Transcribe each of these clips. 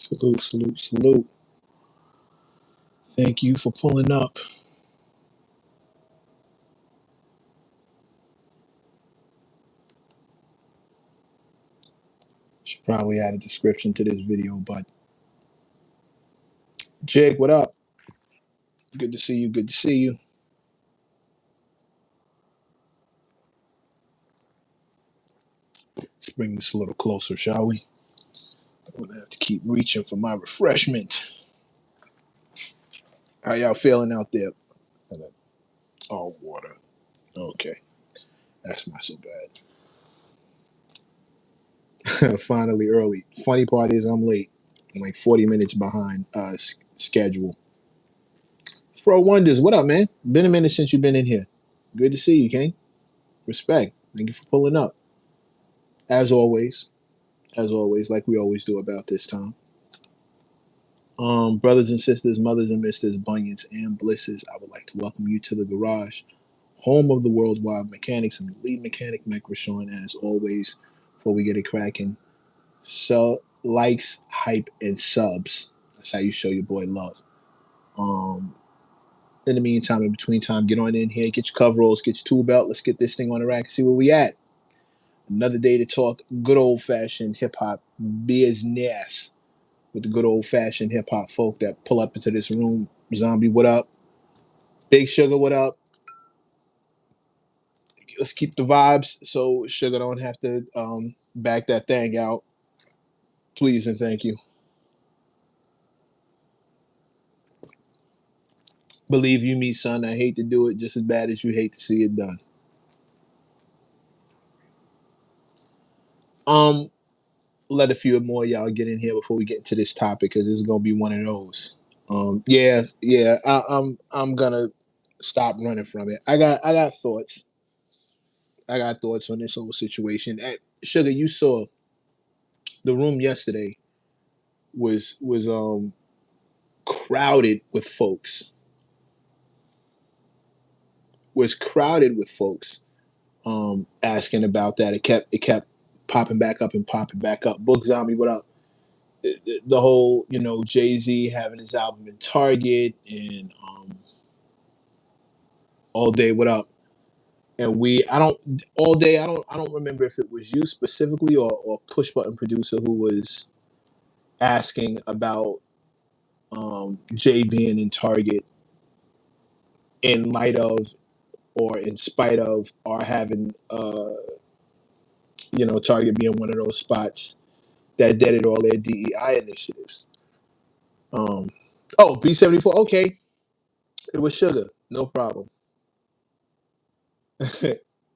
Salute, salute, salute. Thank you for pulling up. Should probably add a description to this video, but Jake, what up? Good to see you. Good to see you. Let's bring this a little closer, shall we? I'm gonna have to keep reaching for my refreshment. How y'all feeling out there? Oh, water. Okay, that's not so bad. Finally early. Funny part is I'm late. I'm like 40 minutes behind schedule. Fro Wonders, what up, man? Been a minute since you've been in here. Good to see you, King. Respect. Thank you for pulling up. As always, like we always do about this time. Brothers and sisters, mothers and misters, bunions and blisses, I would like to welcome you to the garage, home of the worldwide mechanics. I'm the lead mechanic, Mike Rashawn, and as always, before we get it cracking, so likes, hype, and subs. That's how you show your boy love. Um, in the meantime, in between time, get on in here, get your coveralls, get your tool belt. Let's get this thing on the rack and see where we at. Another day to talk good old fashioned hip hop business with the good old fashioned hip hop folk that pull up into this room. Zombie, what up? Big Sugar, what up? Let's keep the vibes so Sugar don't have to back that thing out. Please and thank you. Believe you me, son, I hate to do it just as bad as you hate to see it done. Um, let a few more of y'all get in here before we get into this topic because this is gonna be one of those. I'm gonna stop running from it. I got thoughts. I got thoughts on this whole situation. Sugar, you saw the room yesterday was crowded with folks. Was crowded with folks asking about that. It kept popping back up and popping back up. Book Zombie, what up? The whole, Jay-Z having his album in Target and All Day, what up? And I don't all day. I don't remember if it was you specifically or Push Button Producer who was asking about Jay being in Target in light of or in spite of or having Target being one of those spots that deaded all their DEI initiatives. Um, oh, B-74, okay, it was Sugar, no problem.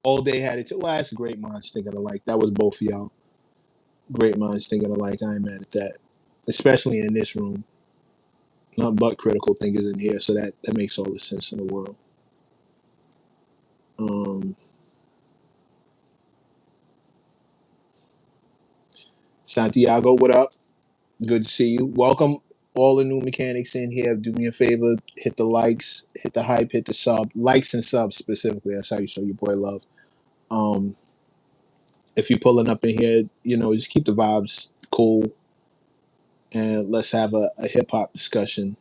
All Day had it too. Well, that's great minds thinking alike. That was both of y'all. Great minds thinking alike. I ain't mad at that, especially in this room. Not but critical thinkers in here, so that makes all the sense in the world. Um, Santiago, what up? Good to see you. Welcome all the new mechanics in here. Do me a favor, hit the likes, hit the hype, hit the sub. Likes and subs specifically. That's how you show your boy love. Um, if you're pulling up in here, just keep the vibes cool and let's have a hip hop discussion.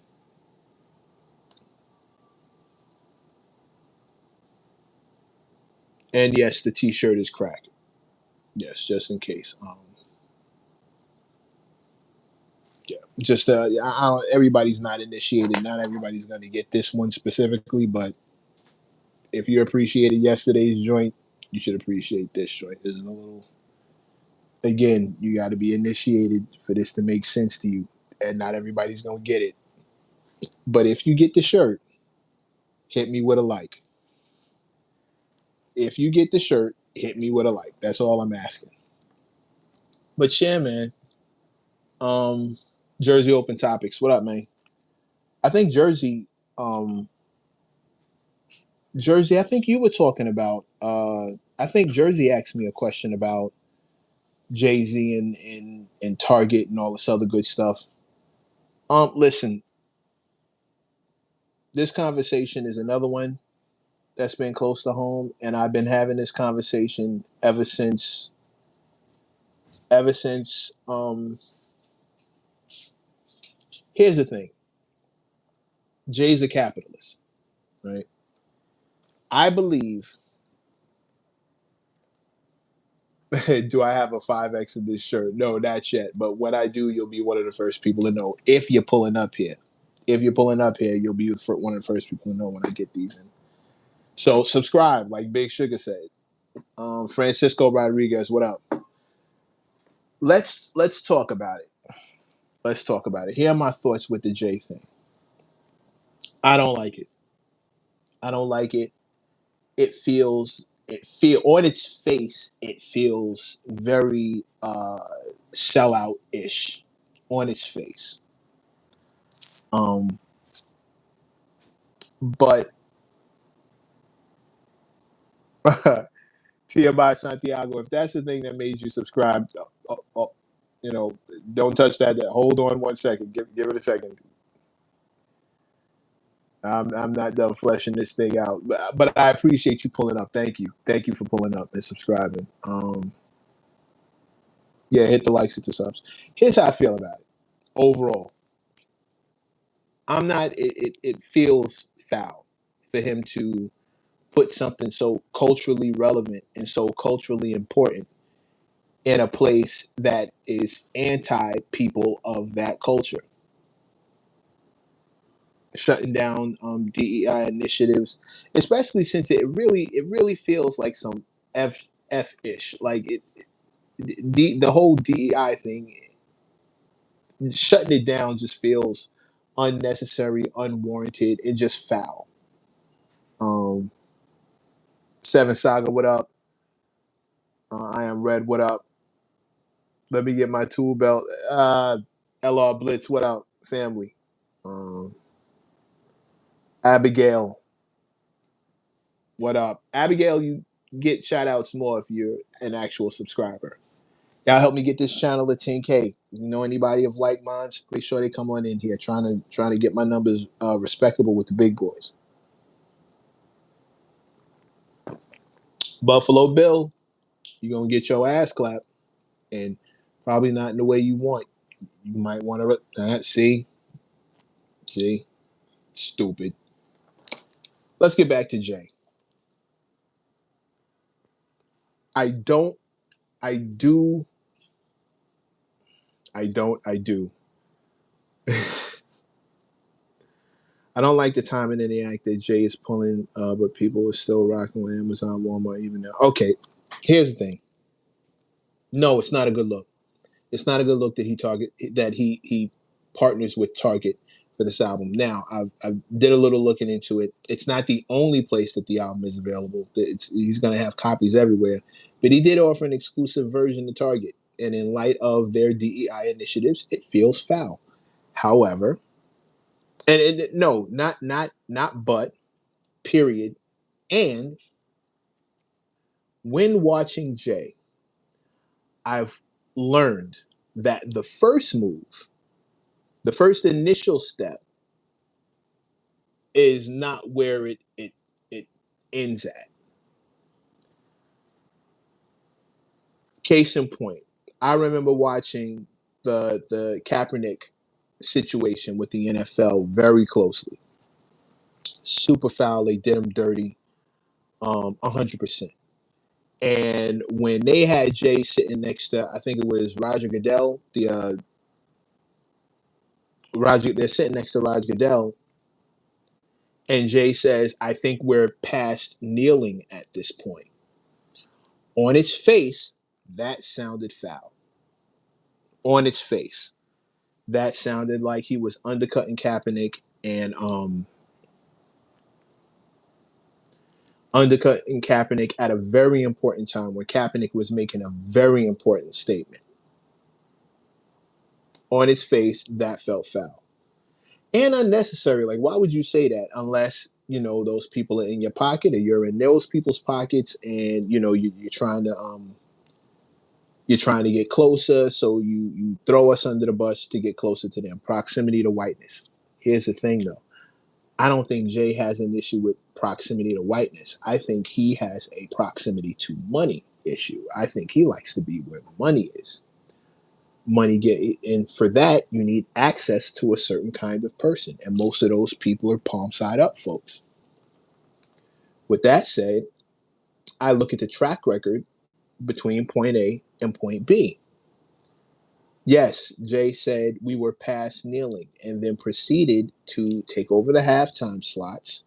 And yes, the t-shirt is cracked. Yes, just in case. Yeah, just everybody's not initiated. Not everybody's going to get this one specifically, but if you appreciated yesterday's joint, you should appreciate this joint. There's a little. Again, you got to be initiated for this to make sense to you, and not everybody's going to get it. But if you get the shirt, hit me with a like. If you get the shirt, hit me with a like. That's all I'm asking. But yeah, man. Um, Jersey Open Topics. What up, man? I think Jersey. Jersey. I think you were talking about. I think Jersey asked me a question about Jay Z and Target and all this other good stuff. Listen, this conversation is another one that's been close to home, and I've been having this conversation ever since Here's the thing. Jay's a capitalist, right? I believe. Do I have a 5X in this shirt? No, not yet. But when I do, you'll be one of the first people to know if you're pulling up here. If you're pulling up here, you'll be one of the first people to know when I get these in. So subscribe, like Big Sugar said. Francisco Rodriguez, what up? Let's talk about it. Let's talk about it. Here are my thoughts with the J thing. I don't like it. I don't like it. It feel on its face, it feels very sellout ish on its face. But Tia by Santiago, if that's the thing that made you subscribe, you know, don't touch that. Hold on 1 second. Give it a second. I'm not done fleshing this thing out, but I appreciate you pulling up. Thank you for pulling up and subscribing. Yeah, hit the likes, hit the subs. Here's how I feel about it. Overall, I'm not. It feels foul for him to put something so culturally relevant and so culturally important in a place that is anti people of that culture, shutting down DEI initiatives, especially since it really feels like some f ish. Like the whole DEI thing, shutting it down just feels unnecessary, unwarranted, and just foul. Um, Seven Saga, what up? I am Red, what up? Let me get my tool belt. LR Blitz, what up, family? Um, Abigail, what up? Abigail, you get shout outs more if you're an actual subscriber. Y'all help me get this channel to 10K. You know anybody of like minds? Make sure they come on in here. Trying to get my numbers respectable with the big boys. Buffalo Bill, you're gonna get your ass clapped, and probably not in the way you want. You might want to see, stupid. Let's get back to Jay. I don't. I do. I don't. I do. I don't like the timing in the act that Jay is pulling, but people are still rocking with Amazon, Walmart, even now. Okay, here's the thing. No, it's not a good look. It's not a good look that he partners with Target for this album. Now, I did a little looking into it. It's not the only place that the album is available. He's going to have copies everywhere, but he did offer an exclusive version to Target. And in light of their DEI initiatives, it feels foul. However, and no, not but, period. And when watching Jay, I've learned that the first move, the first initial step, is not where it ends at. Case in point, I remember watching the Kaepernick situation with the NFL very closely. Super foul. They did him dirty, 100%. And when they had Jay sitting next to, I think it was Roger Goodell, they're sitting next to Roger Goodell, and Jay says, "I think we're past kneeling at this point." On its face, that sounded foul. On its face, that sounded like he was undercutting Kaepernick and undercutting Kaepernick at a very important time where Kaepernick was making a very important statement. On its face, that felt foul and unnecessary. Like, why would you say that unless those people are in your pocket or you're in those people's pockets, and you're trying to get closer, so you throw us under the bus to get closer to them. Proximity to whiteness. Here's the thing, though. I don't think Jay has an issue with proximity to whiteness. I think he has a proximity to money issue. I think he likes to be where the money is. Money get, and for that you need access to a certain kind of person, and most of those people are palm side up folks. With that said, I look at the track record between point A and point B. Yes, Jay said we were past kneeling and then proceeded to take over the halftime slots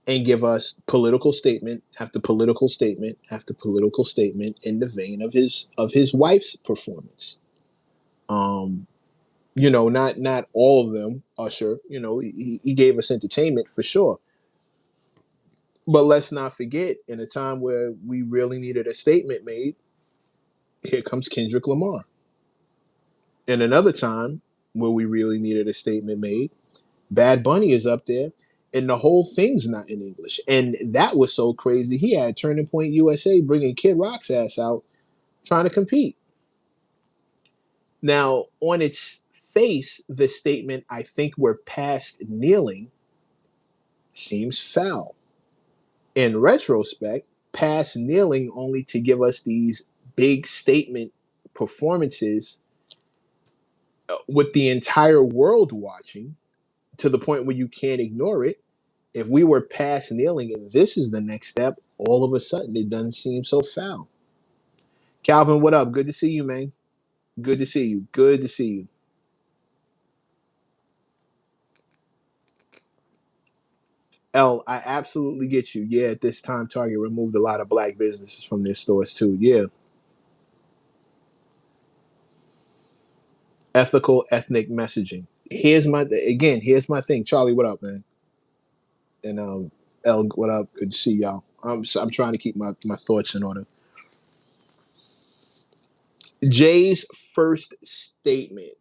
and give us political statement after political statement after political statement in the vein of his wife's performance. Um, not all of them, Usher. He gave us entertainment for sure. But let's not forget, in a time where we really needed a statement made, here comes Kendrick Lamar. In another time where we really needed a statement made, Bad Bunny is up there, and the whole thing's not in English. And that was so crazy. He had Turning Point USA bringing Kid Rock's ass out trying to compete. Now, on its face, the statement, I think we're past kneeling, seems foul. In retrospect, past kneeling only to give us these big statement performances with the entire world watching to the point where you can't ignore it. If we were past kneeling and this is the next step, all of a sudden it doesn't seem so foul. Calvin, what up? Good to see you, man. Good to see you. Good to see you. L, I absolutely get you. Yeah, at this time, Target removed a lot of black businesses from their stores too. Yeah. Ethical ethnic messaging. Here's my thing. Charlie, what up, man? And L, what up? Good to see y'all. I'm trying to keep my thoughts in order. Jay's first statement,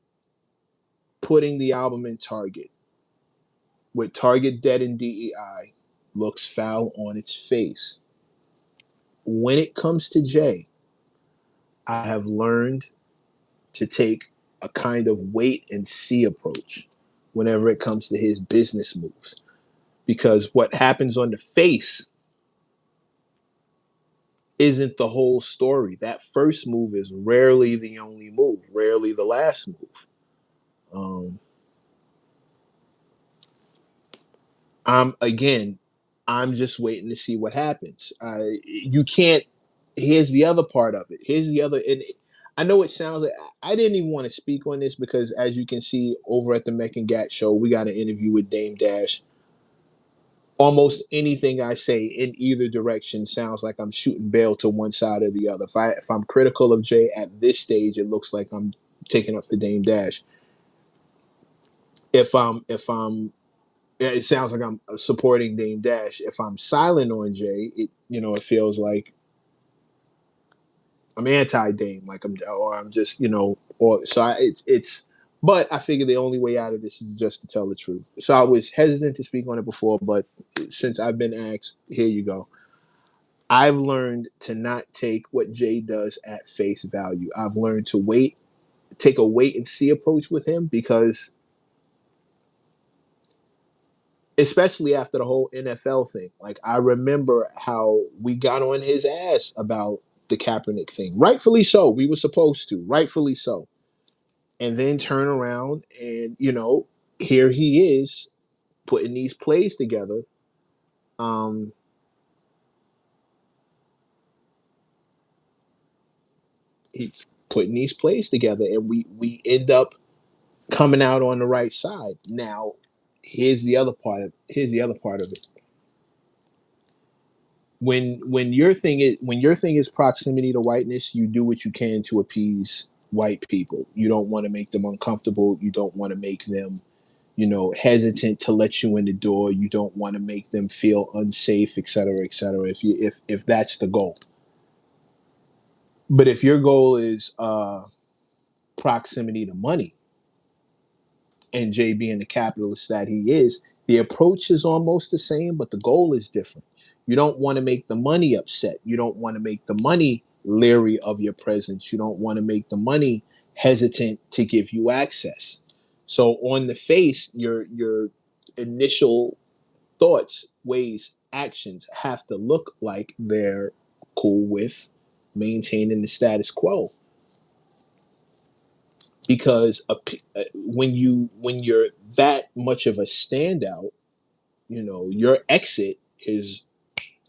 putting the album in Target, with Target dead and DEI, looks foul on its face. When it comes to Jay, I have learned to take a kind of wait and see approach whenever it comes to his business moves. Because what happens on the face isn't the whole story. That first move is rarely the only move, rarely the last move. Um, I'm just waiting to see what happens. You can't. Here's the other part of it. Here's the other. And I know it sounds like I didn't even want to speak on this because, as you can see over at the Mech and Gat show, we got an interview with Dame Dash. Almost anything I say in either direction sounds like I'm shooting bail to one side or the other. If I'm critical of Jay at this stage, it looks like I'm taking up for Dame Dash. If I'm it sounds like I'm supporting Dame Dash. If I'm silent on Jay, it feels like I'm anti Dame, or I'm just or so it's. But I figure the only way out of this is just to tell the truth. So I was hesitant to speak on it before, but since I've been asked, here you go. I've learned to not take what Jay does at face value. I've learned to take a wait and see approach with him because especially after the whole NFL thing. Like I remember how we got on his ass about the Kaepernick thing. Rightfully so. We were supposed to. Rightfully so. And then turn around and, here he is putting these plays together. Um, he's putting these plays together and we end up coming out on the right side. Now, here's the other part of it. When your thing is proximity to whiteness, you do what you can to appease white people. You don't want to make them uncomfortable. You don't want to make them, hesitant to let you in the door. You don't want to make them feel unsafe, et cetera, et cetera. If that's the goal. But if your goal is proximity to money, and Jay being the capitalist that he is, the approach is almost the same, but the goal is different. You don't want to make the money upset. You don't want to make the money leery of your presence. You don't want to make the money hesitant to give you access. So on the face, your initial thoughts, ways, actions have to look like they're cool with maintaining the status quo. because when you're that much of a standout, your exit is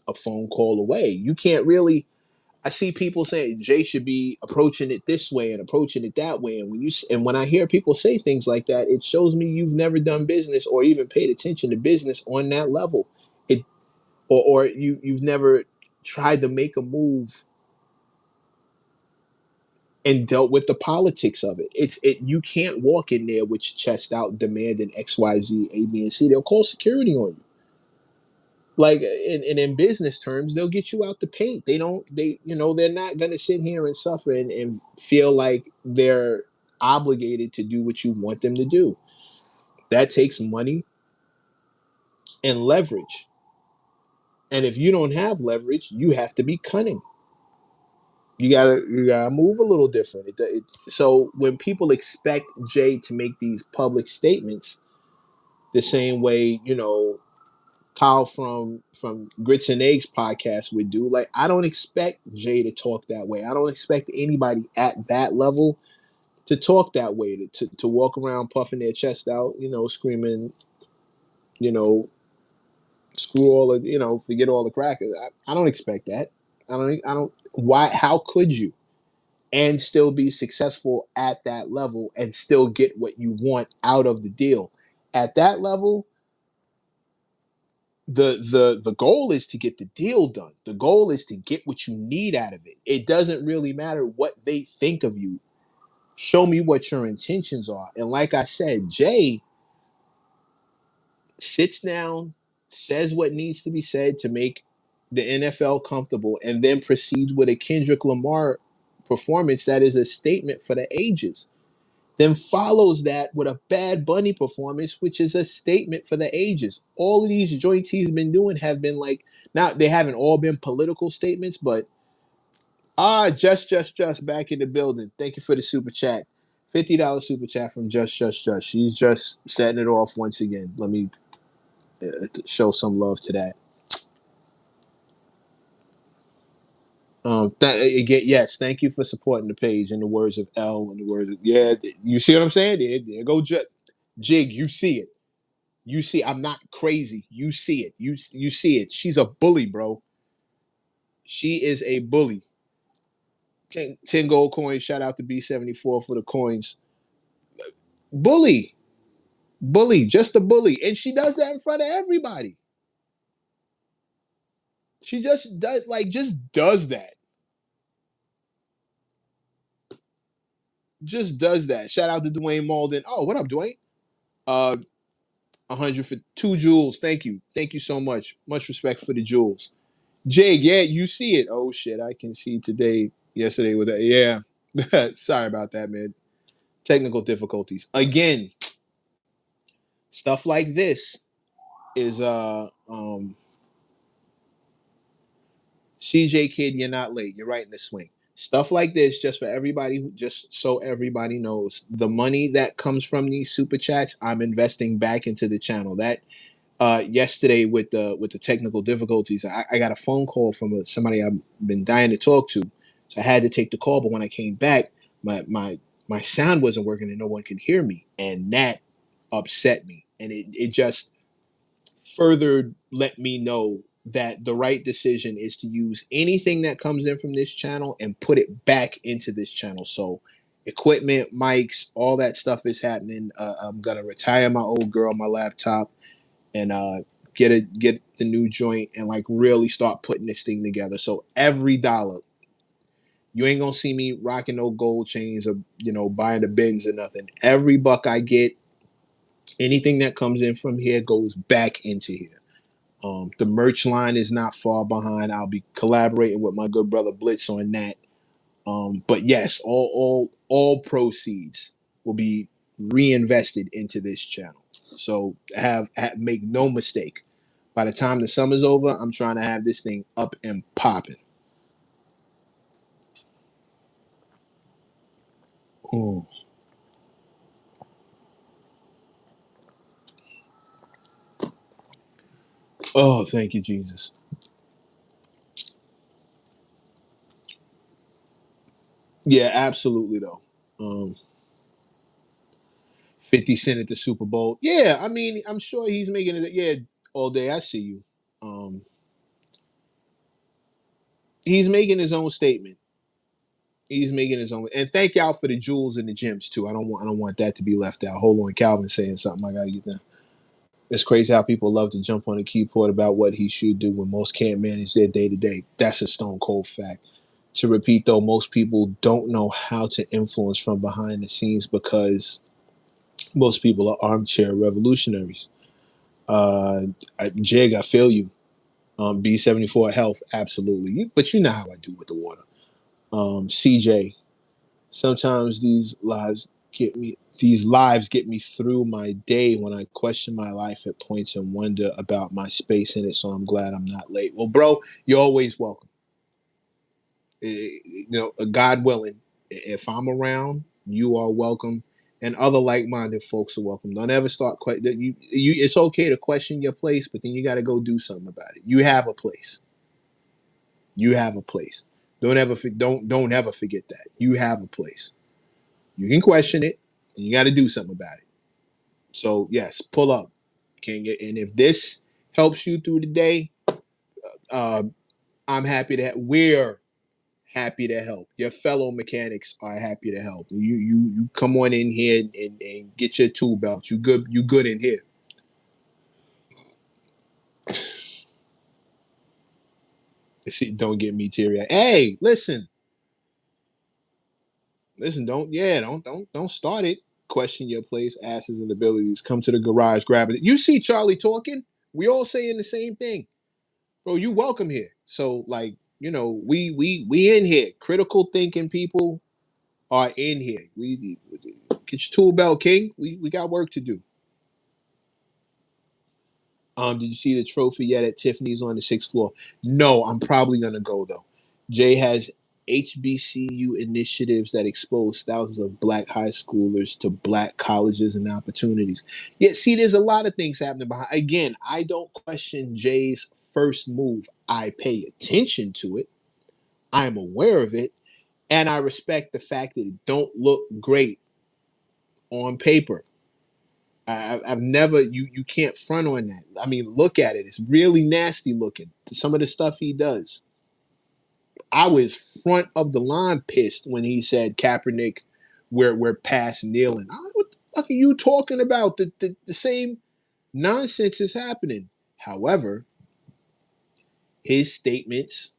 a phone call away. You can't really. I see people saying Jay should be approaching it this way and approaching it that way, and when I hear people say things like that, it shows me you've never done business or even paid attention to business on that level. It or you've never tried to make a move and dealt with the politics of it. You can't walk in there with your chest out demanding X, Y, Z, A, B, and C. They'll call security on you. Like in business terms, they'll get you out the paint. They're not gonna sit here and suffer and feel like they're obligated to do what you want them to do. That takes money and leverage. And if you don't have leverage, you have to be cunning. You gotta move a little different. So when people expect Jay to make these public statements the same way, Kyle from Grits and Eggs podcast would do, like I don't expect Jay to talk that way. I don't expect anybody at that level to talk that way, to walk around puffing their chest out, screaming, you know, screw all of, forget all the crackers. I don't expect that. I don't. Why? How could you? And still be successful at that level and still get what you want out of the deal. At that level, the goal is to get the deal done. The goal is to get what you need out of it. It doesn't really matter what they think of you. Show me what your intentions are. And like I said, Jay sits down, says what needs to be said to make the NFL comfortable, and then proceeds with a Kendrick Lamar performance that is a statement for the ages. Then follows that with a Bad Bunny performance, which is a statement for the ages. All of these joints he's been doing have been like, now they haven't all been political statements, but just back in the building. Thank you for the super chat. $50 super chat from just. She's just setting it off once again. Let me show some love to that. Again, yes, thank you for supporting the page. In the words of L, in the words of, yeah, you see what I'm saying? There go Jig. You see it. You see, I'm not crazy. You see it. You see it. She's a bully, bro. She is a bully. 10 gold coins. Shout out to B74 for the coins. Bully. Bully. Just a bully. And she does that in front of everybody. She just does that. Just does that. Shout out to Dwayne Malden. Oh, what up, Dwayne? 100 for 2 jewels. Thank you. Thank you so much. Much respect for the jewels. Jake, yeah, you see it. Oh shit, I can see today, yesterday with that. Yeah. Sorry about that, man. Technical difficulties. Again, stuff like this is CJ Kid, you're not late. You're right in the swing. Stuff like this, just for everybody, just so everybody knows, the money that comes from these super chats, I'm investing back into the channel. That yesterday with the technical difficulties, I got a phone call from somebody I've been dying to talk to, so I had to take the call. But when I came back, my sound wasn't working and no one could hear me, and that upset me, and it just further let me know that the right decision is to use anything that comes in from this channel and put it back into this channel. So equipment, mics, all that stuff is happening. I'm gonna retire my old girl, my laptop, and get the new joint and like really start putting this thing together. So every dollar, you ain't gonna see me rocking no gold chains or buying the bins or nothing. Every buck I get, anything that comes in from here goes back into here. The merch line is not far behind. I'll be collaborating with my good brother Blitz on that. But yes, all proceeds will be reinvested into this channel. So make no mistake. By the time the summer's over, I'm trying to have this thing up and popping. Oh. Oh, thank you, Jesus. Yeah, absolutely though. 50 Cent at the Super Bowl. Yeah, I mean, I'm sure he's making it. Yeah, all day. I see you. Um, he's making his own statement. He's making his own. And thank y'all for the jewels and the gems too. I don't want that to be left out. Hold on, Calvin saying something. I gotta get that. It's crazy how people love to jump on the keyboard about what he should do when most can't manage their day to day. That's a stone cold fact. To repeat though, most people don't know how to influence from behind the scenes because most people are armchair revolutionaries. Jig, I feel you. B74 health, absolutely. But you know how I do with the water. CJ, sometimes these lives get me through my day when I question my life at points and wonder about my space in it. So I'm glad I'm not late. Well, bro, you're always welcome. God willing, if I'm around, you are welcome, and other like-minded folks are welcome. Don't ever start It's okay to question your place, but then you got to go do something about it. You have a place. You have a place. Don't ever forget that you have a place. You can question it, and you got to do something about it. So yes, pull up, King. And if this helps you through the day, uh, I'm happy that we're happy to help. Your fellow mechanics are happy to help. You come on in here and get your tool belt. You good in here. See, don't get me teary. Hey, listen, don't start it. Question your place, asses and abilities. Come to the garage, grab it. You see Charlie talking? We all saying the same thing. Bro, you welcome here. So like, we in here. Critical thinking people are in here. We get your tool belt, King. We got work to do. Did you see the trophy yet at Tiffany's on the sixth floor? No, I'm probably gonna go though. Jay has HBCU initiatives that expose thousands of black high schoolers to black colleges and opportunities. Yeah, see, there's a lot of things happening behind. Again, I don't question Jay's first move. I pay attention to it. I'm aware of it, and I respect the fact that it don't look great on paper. I've never you can't front on that. I mean, look at it; it's really nasty looking. Some of the stuff he does. I was front of the line pissed when he said Kaepernick, we're past kneeling. What the fuck are you talking about? The same nonsense is happening. However, his statements,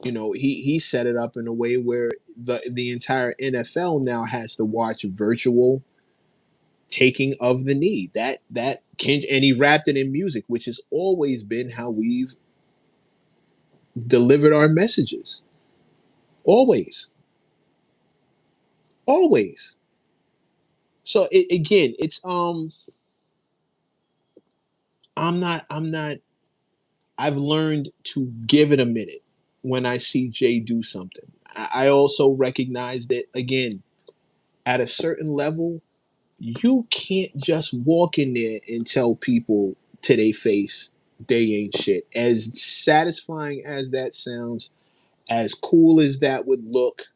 he set it up in a way where the entire NFL now has to watch virtual taking of the knee. And he wrapped it in music, which has always been how we've delivered our messages. Always, always. So again, it's I'm not. I've learned to give it a minute when I see Jay do something. I also recognize that again, at a certain level, you can't just walk in there and tell people to their face they ain't shit. As satisfying as that sounds, as cool as that would look,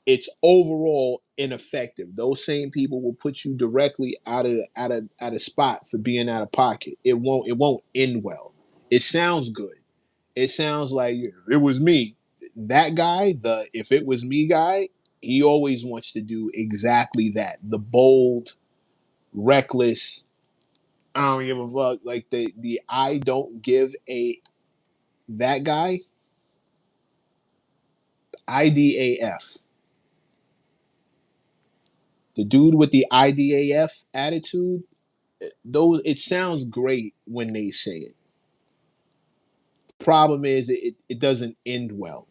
it's overall ineffective. Those same people will put you directly out of spot for being out of pocket. It won't end well. It sounds good. It sounds like it was me. That guy, the if it was me guy, he always wants to do exactly that. The bold, reckless, I don't give a fuck. Like the I don't give a that guy, IDAF. The dude with the IDAF attitude, those it sounds great when they say it. Problem is it doesn't end well.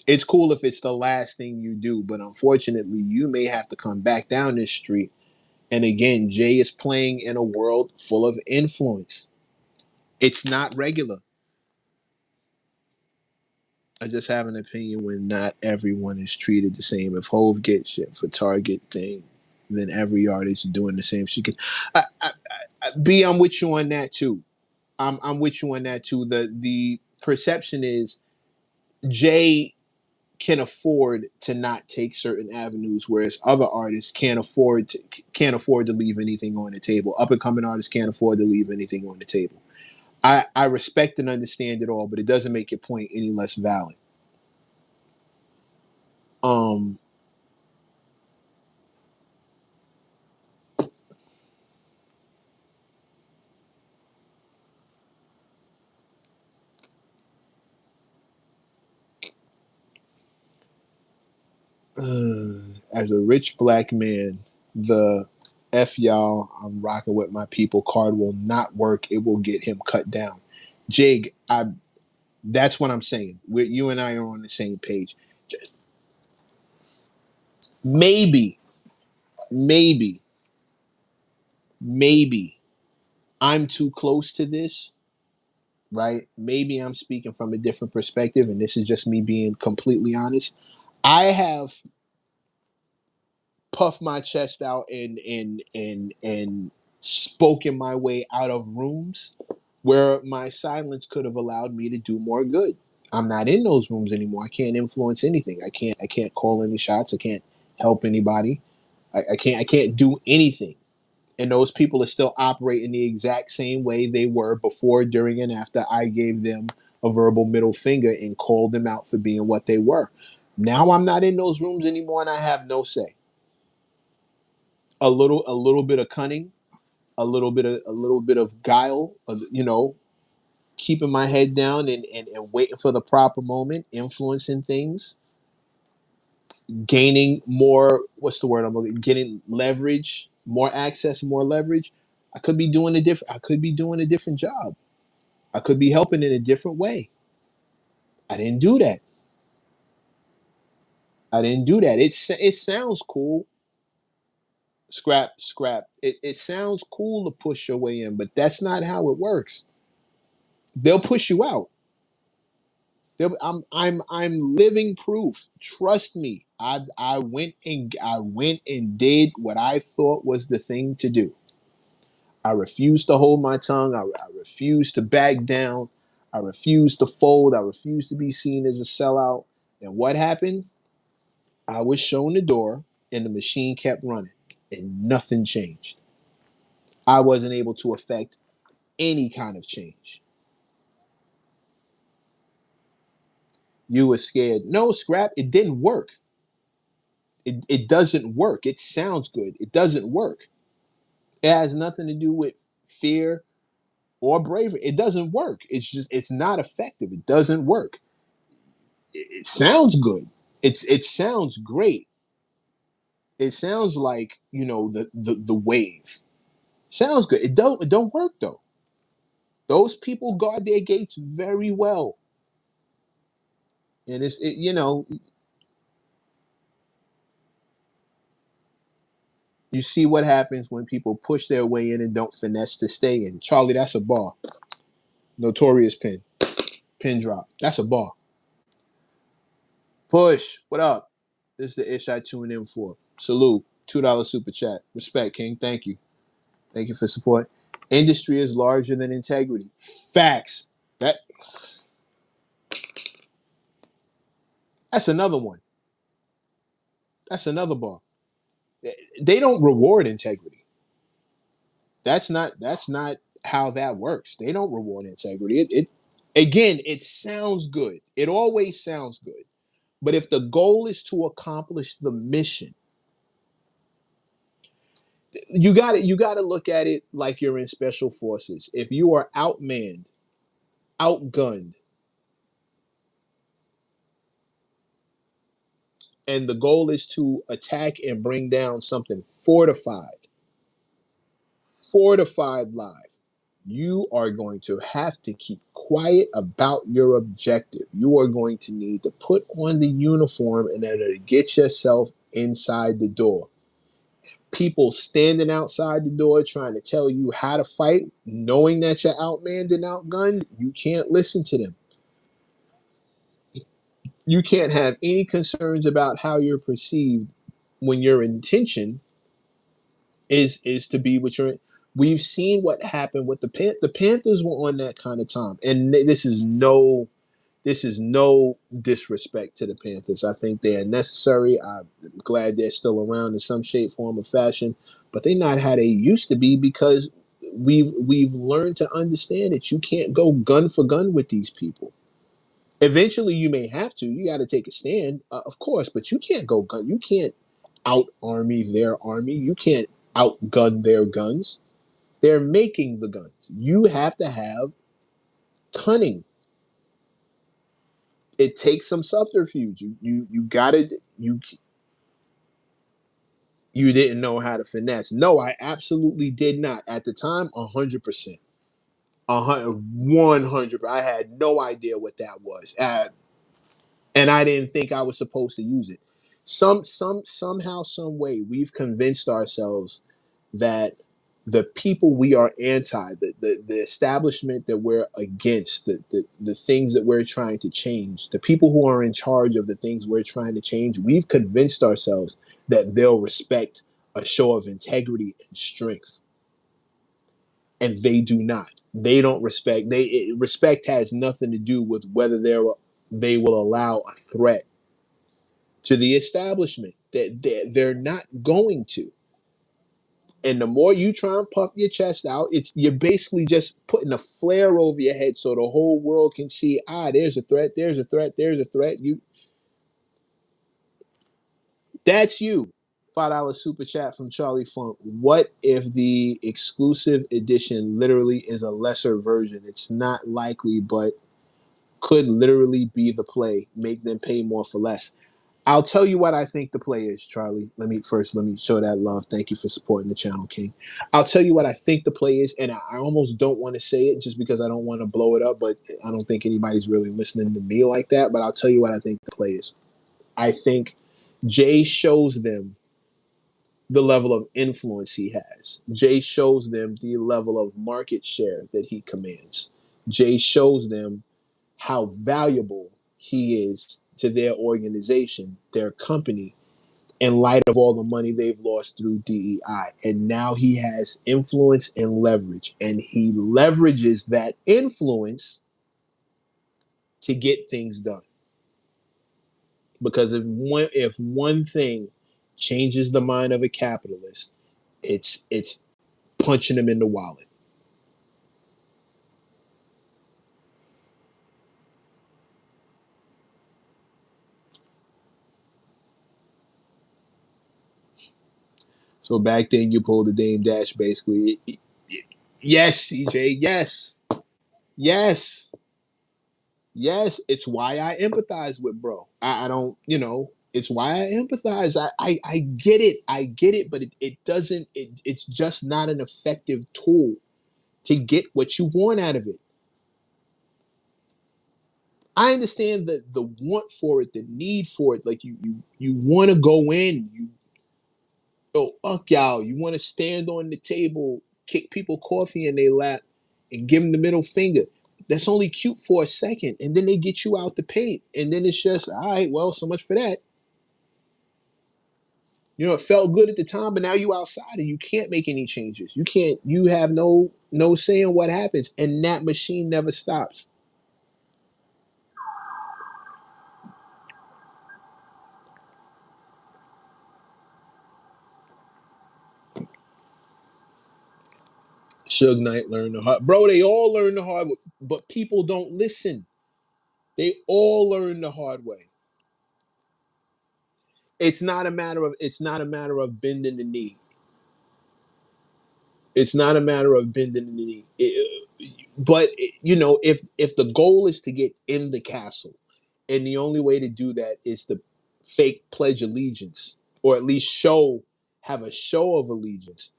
It's cool if it's the last thing you do, but unfortunately, you may have to come back down this street. And again, Jay is playing in a world full of influence. It's not regular. I just have an opinion when not everyone is treated the same. If Hove gets shit for Target thing, then every artist is doing the same. She can. B, I'm with you on that too. I'm with you on that too. The perception is Jay can afford to not take certain avenues, whereas other artists can't afford to leave anything on the table. Up and coming artists can't afford to leave anything on the table. I respect and understand it all, but it doesn't make your point any less valid. Um, as a rich black man, the F y'all, I'm rocking with my people card will not work. It will get him cut down. Jig, that's what I'm saying. You and I are on the same page. Maybe, maybe, maybe I'm too close to this, right? Maybe I'm speaking from a different perspective, and this is just me being completely honest. I have puffed my chest out and spoken my way out of rooms where my silence could have allowed me to do more good. I'm not in those rooms anymore. I can't influence anything. I can't call any shots. I can't help anybody. I can't do anything. And those people are still operating the exact same way they were before, during, and after I gave them a verbal middle finger and called them out for being what they were. Now I'm not in those rooms anymore and I have no say. A little bit of cunning, a little bit of guile, keeping my head down and waiting for the proper moment, influencing things, gaining more, what's the word I'm looking, getting leverage, more access, more leverage. I could be doing a different job. I could be helping in a different way. I didn't do that. I didn't do that. It sounds cool. Scrap. It sounds cool to push your way in, but that's not how it works. They'll push you out. I'm living proof. Trust me. I went and did what I thought was the thing to do. I refused to hold my tongue. I refused to back down. I refused to fold. I refused to be seen as a sellout. And what happened? I was shown the door and the machine kept running and nothing changed. I wasn't able to affect any kind of change. You were scared. No, Scrap, it didn't work. It doesn't work. It sounds good. It doesn't work. It has nothing to do with fear or bravery. It doesn't work. It's not effective. It doesn't work. It sounds good. It sounds great. It sounds like, the wave. Sounds good. It don't work though. Those people guard their gates very well. And you see what happens when people push their way in and don't finesse to stay in. Charlie, that's a bar. Notorious pin drop. That's a bar. Push. What up? This is the ish I tune in for. Salute. $2 super chat. Respect, King. Thank you. Thank you for support. Industry is larger than integrity. Facts. That's another one. That's another bar. They don't reward integrity. That's not how that works. They don't reward integrity. It again, it sounds good. It always sounds good. But if the goal is to accomplish the mission, you got to look at it like you're in special forces. If you are outmanned, outgunned, and the goal is to attack and bring down something fortified live, you are going to have to keep quiet about your objective. You are going to need to put on the uniform in order to get yourself inside the door. People standing outside the door trying to tell you how to fight, knowing that you're outmanned and outgunned, you can't listen to them. You can't have any concerns about how you're perceived when your intention is to be what you're. We've seen what happened with the Panthers were on that kind of time, and this is This is no disrespect to the Panthers. I think they are necessary. I'm glad they're still around in some shape, form, or fashion, but they're not how they used to be because we've learned to understand that you can't go gun for gun with these people. Eventually, you may have to. You got to take a stand, of course, but you can't go gun. You can't out army their army. You can't outgun their guns. They're making the guns. You have to have cunning. It takes some subterfuge. You got to you didn't know how to finesse. No, I absolutely did not at the time. 100%, 100. I had no idea what that was. And I didn't think I was supposed to use it. Somehow, some way, we've convinced ourselves that the people we are anti, the establishment that we're against, the things that we're trying to change, the people who are in charge of the things we're trying to change, we've convinced ourselves that they'll respect a show of integrity and strength, and they do not. They don't respect. Respect has nothing to do with whether they will allow a threat to the establishment. That they're not going to. And the more you try and puff your chest out, you're basically just putting a flare over your head so the whole world can see, there's a threat, there's a threat, there's a threat. That's you. $5 super chat from Charlie Funk. What if the exclusive edition literally is a lesser version? It's not likely, but could literally be the play. Make them pay more for less. I'll tell you what I think the play is, Charlie. Let me show that love. Thank you for supporting the channel, King. I'll tell you what I think the play is, and I almost don't want to say it just because I don't want to blow it up, but I don't think anybody's really listening to me like that. But I'll tell you what I think the play is. I think Jay shows them the level of influence he has. Jay shows them the level of market share that he commands. Jay shows them how valuable he is to their organization, their company, in light of all the money they've lost through DEI. And now he has influence and leverage, and he leverages that influence to get things done. Because if one thing changes the mind of a capitalist, it's punching him in the wallet. So back then, you pulled the Dame Dash basically. Yes, CJ. Yes, yes. Yes, it's why I empathize with bro. I don't, it's why I empathize. I get it. I get it, but it doesn't, it's just not an effective tool to get what you want out of it. I understand the want for it, the need for it. Like you want to go in, y'all, you want to stand on the table, kick people coffee in their lap, and give them the middle finger. That's only cute for a second, and then they get you out the paint, and then it's just all right. Well, so much for that. It felt good at the time, but now you outside and you can't make any changes. You can't. You have no say in what happens, and that machine never stops. Suge Knight learned the hard, bro. They all learn the hard way, but people don't listen. They all learn the hard way. It's not a matter of bending the knee. It's not a matter of bending the knee. But if the goal is to get in the castle, and the only way to do that is to fake pledge allegiance, or at least have a show of allegiance,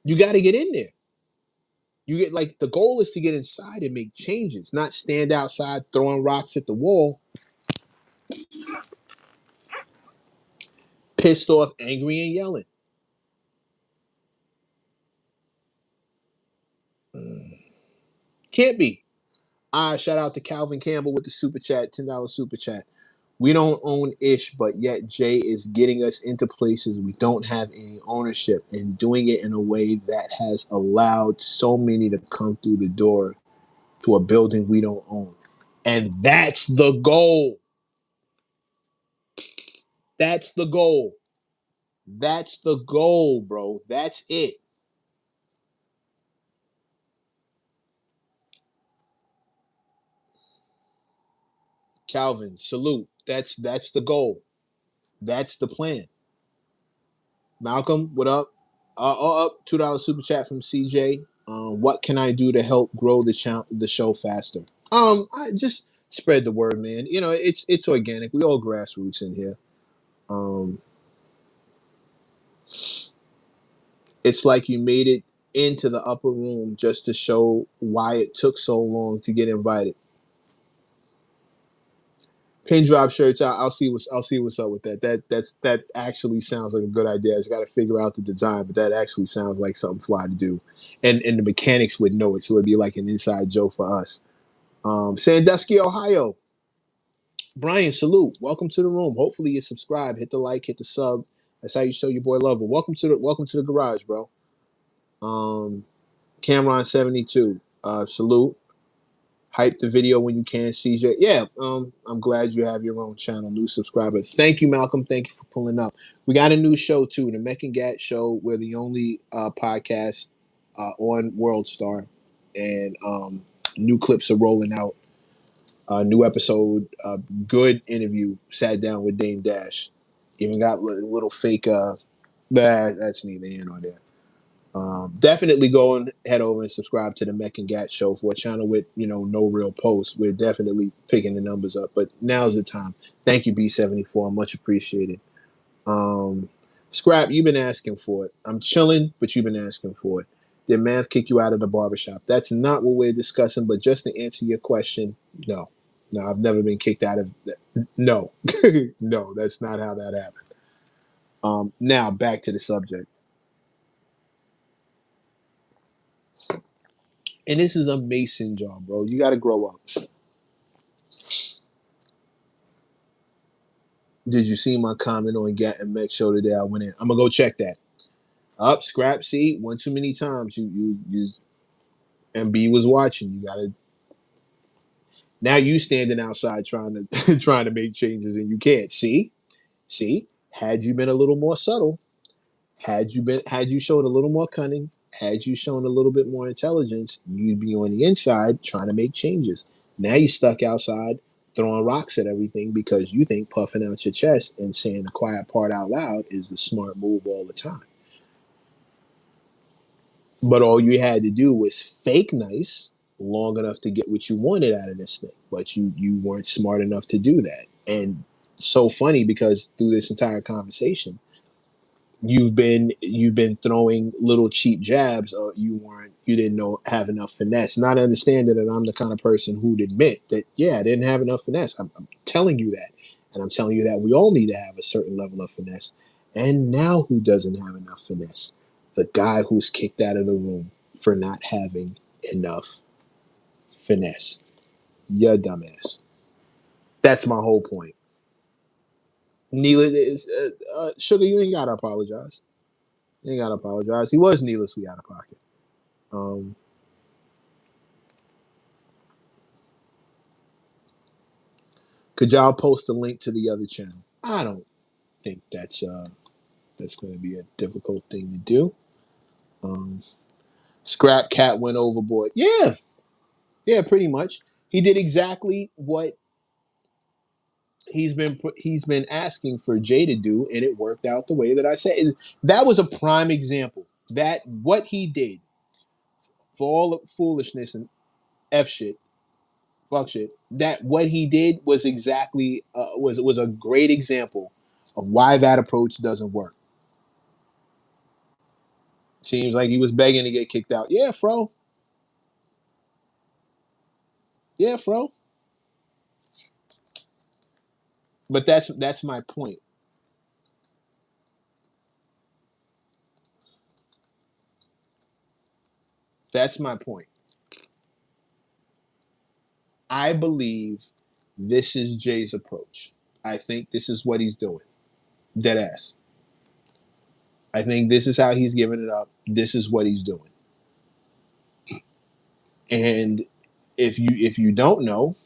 you got to get in there. You get like the goal is to get inside and make changes, not stand outside throwing rocks at the wall, pissed off, angry, and yelling. Can't be. Shout out to Calvin Campbell with the super chat, $10 super chat. We don't own Ish, but yet Jay is getting us into places we don't have any ownership and doing it in a way that has allowed so many to come through the door to a building we don't own. And that's the goal. That's the goal. That's the goal, bro. That's it. Calvin, salute. That's the goal. That's the plan. Malcolm, what up? Up $2 super chat from CJ. What can I do to help grow the show faster? I just spread the word, man. You know, it's organic. We all grassroots in here. Um, it's like you made it into the upper room just to show why it took so long to get invited. Pin drop shirts. I'll see what's up with that. That actually sounds like a good idea. I just got to figure out the design, but that actually sounds like something fly to do, and the mechanics would know it, so it'd be like an inside joke for us. Sandusky, Ohio. Brian, salute. Welcome to the room. Hopefully you subscribe, hit the like, hit the sub. That's how you show your boy love. But welcome to the garage, bro. Um, Cameron 72. Salute. Hype the video when you can, CJ. Yeah, I'm glad you have your own channel, new subscriber. Thank you, Malcolm. Thank you for pulling up. We got a new show too, the Mech and Gat Show. We're the only podcast on World Star, and new clips are rolling out. New episode, good interview. Sat down with Dame Dash. Even got little fake. That's neither here nor there. Definitely go and head over and subscribe to the Mech and Gat Show for a channel with no real posts. We're definitely picking the numbers up, but now's the time. Thank you, B74, much appreciated. Um, Scrap, you've been asking for it. I'm chilling, but you've been asking for it. Did Math kick you out of the barbershop? That's not what we're discussing, but just to answer your question, no. No, I've never been kicked out of that. No. No, that's not how that happened. Now back to the subject. And this is a mason job, bro. You got to grow up. Did you see my comment on Gat and Mech show today? I went in. I'm gonna go check that. Up, scrap. See, one too many times. You. MB was watching. You gotta. Now you standing outside trying to trying to make changes and you can't. See. Had you been a little more subtle, had you showed a little more cunning, had you shown a little bit more intelligence, you'd be on the inside trying to make changes. Now you stuck outside throwing rocks at everything because you think puffing out your chest and saying the quiet part out loud is the smart move all the time. But all you had to do was fake nice long enough to get what you wanted out of this thing. But you weren't smart enough to do that. And so funny because through this entire conversation, you've been throwing little cheap jabs or you didn't know have enough finesse, not understanding that I'm the kind of person who'd admit that yeah, I didn't have enough finesse. I'm telling you that, and I'm telling you that we all need to have a certain level of finesse. And now who doesn't have enough finesse? The guy who's kicked out of the room for not having enough finesse. You dumbass. That's my whole point. Needless, Sugar, you ain't gotta apologize. You ain't gotta apologize. He was needlessly out of pocket. Um, could y'all post a link to the other channel? I don't think that's going to be a difficult thing to do. Um, Scrap Cat went overboard. Yeah, yeah, pretty much. He did exactly what he's been asking for Jay to do, and it worked out the way that I said. That was a prime example. That what he did for all the foolishness and f shit fuck shit. That what he did was exactly was a great example of why that approach doesn't work. Seems like he was begging to get kicked out. Yeah, Fro. Yeah, Fro. But that's my point. That's my point. I believe this is Jay's approach. I think this is what he's doing. Dead ass. I think this is how he's giving it up. This is what he's doing. And if you don't know,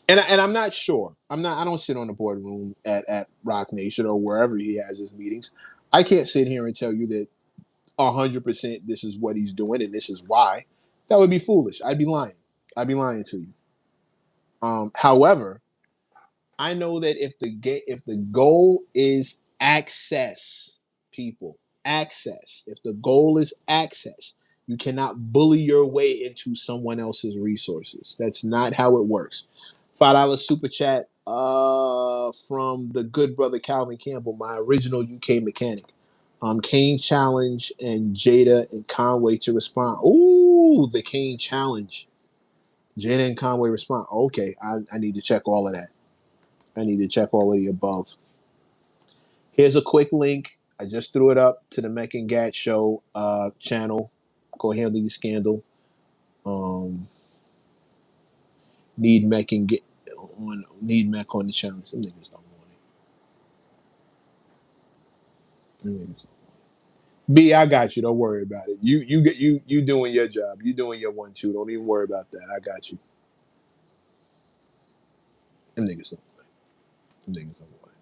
and I'm not sure. I don't sit on the boardroom at Rock Nation or wherever he has his meetings. I can't sit here and tell you that 100% this is what he's doing and this is why. That would be foolish. I'd be lying. I'd be lying to you. However, I know that if the goal is access, people, access. If the goal is access, you cannot bully your way into someone else's resources. That's not how it works. $5 super chat from the good brother Calvin Campbell, my original UK mechanic. Kane challenge and Jada and Conway to respond. Ooh, the Kane challenge. Jada and Conway respond. Okay, I need to check all of that. I need to check all of the above. Here's a quick link. I just threw it up to the Mech and Gat Show channel. Go handle your scandal. Um, need Mech and get on. Need Mech on the channel. Some niggas don't want it. Them niggas don't. B, I got you. Don't worry about it. You doing your job. You doing your 1-2. Don't even worry about that. I got you. Them niggas don't want it. Them niggas don't want it.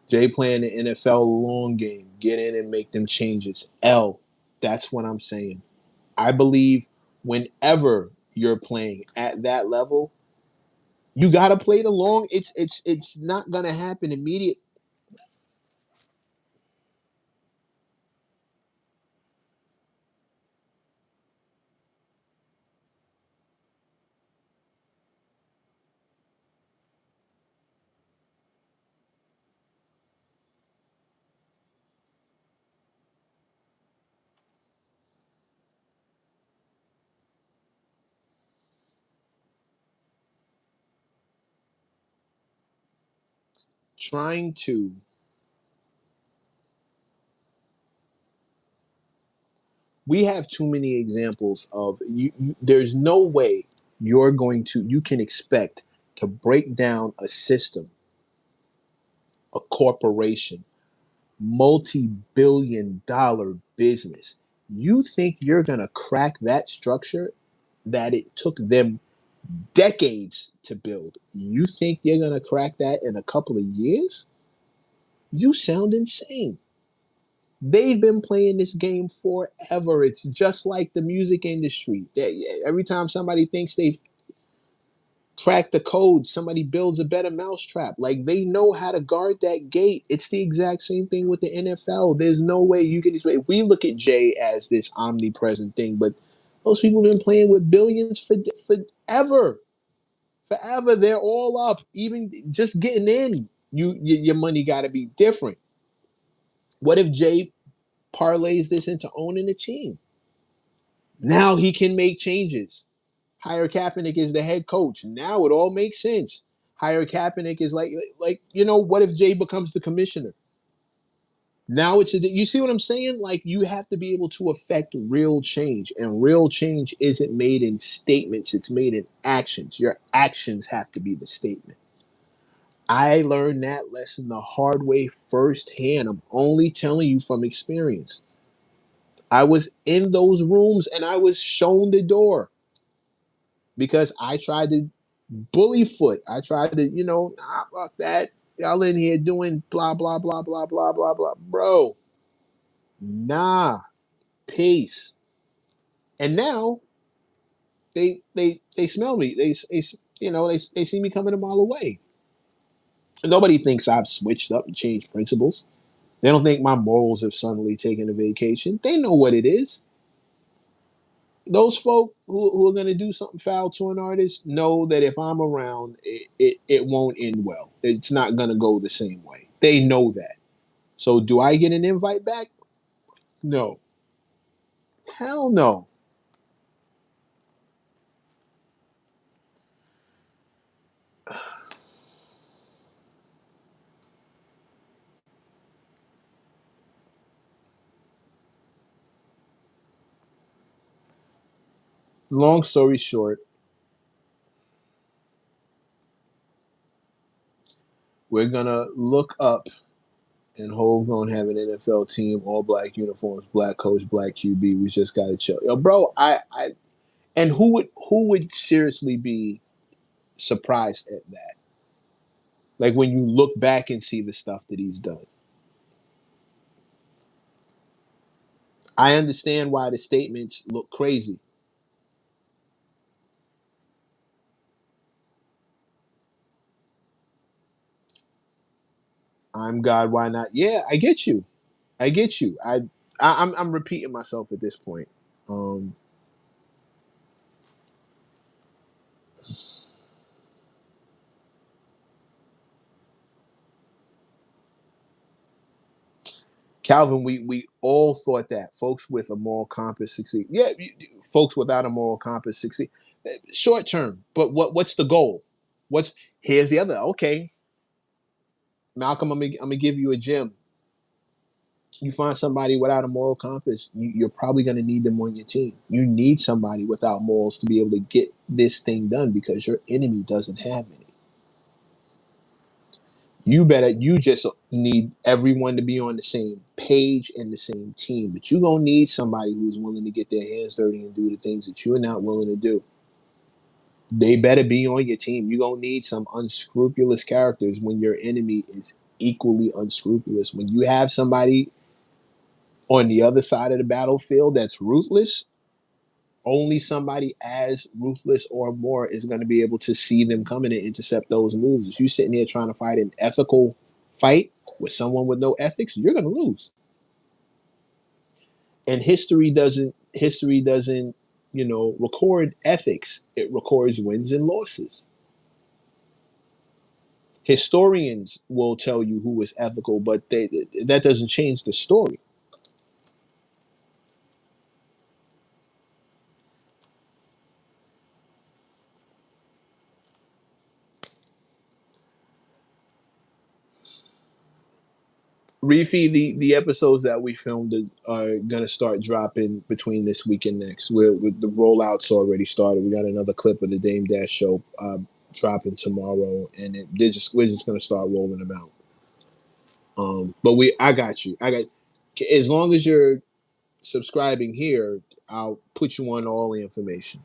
Jay playing the NFL long game. Get in and make them changes. L. That's what I'm saying. I believe whenever you're playing at that level, you gotta play the long. It's not gonna happen immediate. Trying to we have too many examples of there's no way you can expect to break down a system, a corporation, multi-billion-dollar business. You think you're gonna crack that structure that it took them decades to build? You think you're going to crack that in a couple of years? You sound insane. They've been playing this game forever. It's just like the music industry. Every time somebody thinks they've cracked the code, somebody builds a better mousetrap. Like they know how to guard that gate. It's the exact same thing with the NFL. There's no way you can explain. We look at Jay as this omnipresent thing, but those people have been playing with billions for forever. Forever. They're all up. Even just getting in, your money got to be different. What if Jay parlays this into owning the team? Now he can make changes. Hire Kaepernick is the head coach. Now it all makes sense. Hire Kaepernick is like what if Jay becomes the commissioner? Now you see what I'm saying? Like you have to be able to affect real change, and real change isn't made in statements. It's made in actions. Your actions have to be the statement. I learned that lesson the hard way firsthand. I'm only telling you from experience. I was in those rooms and I was shown the door because I tried to bully foot. I tried to, fuck that. Y'all in here doing blah, blah, blah, blah, blah, blah, blah. Bro, nah, peace. And now they smell me. They see me coming a mile away. Nobody thinks I've switched up and changed principles. They don't think my morals have suddenly taken a vacation. They know what it is. Those folk who are going to do something foul to an artist know that if I'm around, it won't end well. It's not going to go the same way. They know that. So do I get an invite back? No. Hell no. long story short, we're gonna look up, and Hove gonna have an NFL team, all black uniforms, black coach, black QB. We just gotta chill, yo, bro. And who would seriously be surprised at that? Like when you look back and see the stuff that he's done. I understand why the statements look crazy. I'm God, why not? Yeah, I get you. I get you. I'm repeating myself at this point. Um, Calvin, we all thought that folks with a moral compass succeed. Yeah, folks without a moral compass succeed. Short term, but what's the goal? What's Here's the other. Okay, Malcolm, I'm gonna give you a gem. You find somebody without a moral compass, you're probably going to need them on your team. You need somebody without morals to be able to get this thing done because your enemy doesn't have any. You just need everyone to be on the same page and the same team. But you're going to need somebody who's willing to get their hands dirty and do the things that you're not willing to do. They better be on your team. You're going to need some unscrupulous characters when your enemy is equally unscrupulous. When you have somebody on the other side of the battlefield that's ruthless, only somebody as ruthless or more is going to be able to see them coming and intercept those moves. If you're sitting there trying to fight an ethical fight with someone with no ethics, you're going to lose. And history doesn't record ethics. It records wins and losses. Historians will tell you who is ethical, but that doesn't change the story. Reefy, the episodes that we filmed are gonna start dropping between this week and next. With the rollouts already started. We got another clip of the Dame Dash show dropping tomorrow, and we're just gonna start rolling them out. But I got you. As long as you're subscribing here, I'll put you on all the information.